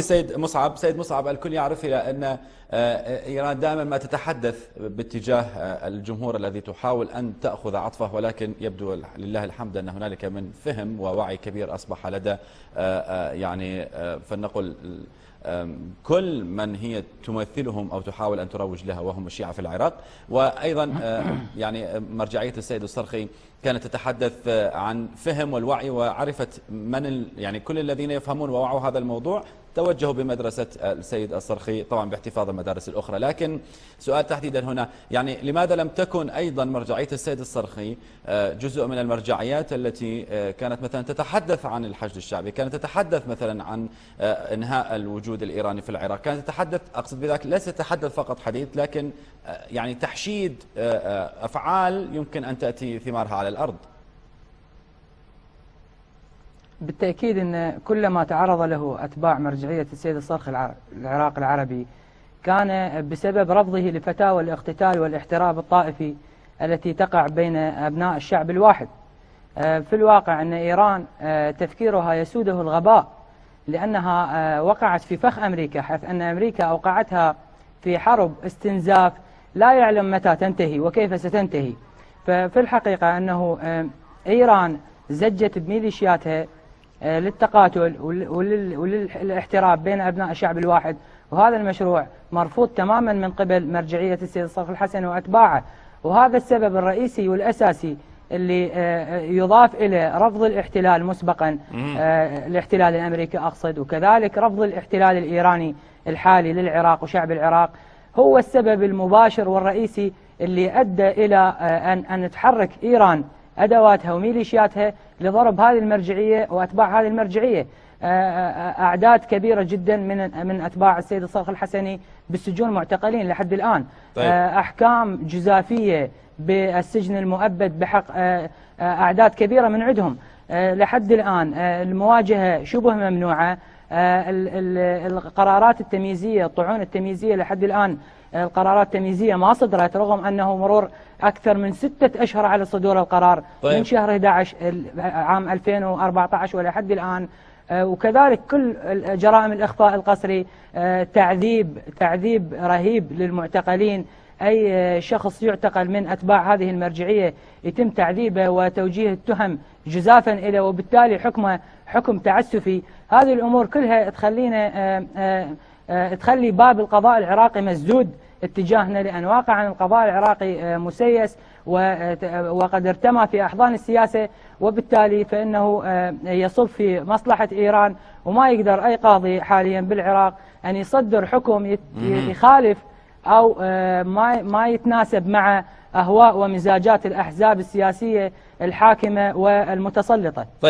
سيد مصعب، الكل يعرف إلى أن إيران دائما ما تتحدث باتجاه الجمهور الذي تحاول أن تأخذ عطفه، ولكن يبدو لله الحمد أن هنالك من فهم ووعي كبير أصبح لدى يعني فلنقل كل من هي تمثلهم أو تحاول أن تروج لها، وهم الشيعة في العراق. وأيضا يعني مرجعية السيد الصرخي كانت تتحدث عن فهم والوعي، وعرفت من يعني كل الذين يفهمون ووعوا هذا الموضوع توجهوا بمدرسة السيد الصرخي، طبعا باحتفاظ المدارس الأخرى. لكن سؤال تحديدا هنا، يعني لماذا لم تكن أيضا مرجعية السيد الصرخي جزء من المرجعيات التي كانت مثلا تتحدث عن الحشد الشعبي، كانت تتحدث مثلا عن إنهاء الوجود الإيراني في العراق، كانت تتحدث، أقصد بذلك ليس تتحدث فقط حديث، لكن يعني تحشيد أفعال يمكن أن تأتي ثمارها على الأرض. بالتأكيد أن كل ما تعرض له أتباع مرجعية السيد الصرخي العراق العربي كان بسبب رفضه لفتاوى الاقتتال والاحتراب الطائفي التي تقع بين أبناء الشعب الواحد. في الواقع أن إيران تفكيرها يسوده الغباء، لأنها وقعت في فخ أمريكا، حيث أن أمريكا أوقعتها في حرب استنزاف لا يعلم متى تنتهي وكيف ستنتهي. ففي الحقيقة أنه إيران زجت بميليشياتها للتقاتل وللاحتراب بين أبناء الشعب الواحد، وهذا المشروع مرفوض تماما من قبل مرجعية السيد الصرخي الحسني وأتباعه. وهذا السبب الرئيسي والأساسي اللي يضاف إلى رفض الاحتلال مسبقا، الاحتلال الأمريكي أقصد، وكذلك رفض الاحتلال الإيراني الحالي للعراق وشعب العراق، هو السبب المباشر والرئيسي اللي أدى إلى أن تحرك إيران أدواتها وميليشياتها لضرب هذه المرجعية وأتباع هذه المرجعية. أعداد كبيرة جدا من أتباع السيد الصرخي الحسني بالسجون معتقلين لحد الآن. طيب. أحكام جزافية بالسجن المؤبد بحق أعداد كبيرة من عندهم لحد الآن. المواجهة شبه ممنوعة. القرارات التمييزية، الطعون التمييزية لحد الآن القرارات التمييزية ما صدرت، رغم أنه مرور أكثر من 6 أشهر على صدور القرار. طيب. من شهر 11 عام 2014 ولحد الآن. وكذلك كل جرائم الإخفاء القسري، تعذيب رهيب للمعتقلين. أي شخص يعتقل من أتباع هذه المرجعية يتم تعذيبه وتوجيه التهم جزافا إليه، وبالتالي حكمه حكم تعسفي. هذه الأمور كلها تخلي باب القضاء العراقي مسدود اتجاهنا، لأن واقعا القضاء العراقي مسيس وقد ارتمى في أحضان السياسة، وبالتالي فإنه يصب في مصلحة إيران، وما يقدر أي قاضي حاليا بالعراق أن يصدر حكم يخالف أو ما يتناسب مع أهواء ومزاجات الأحزاب السياسية الحاكمة والمتسلطة.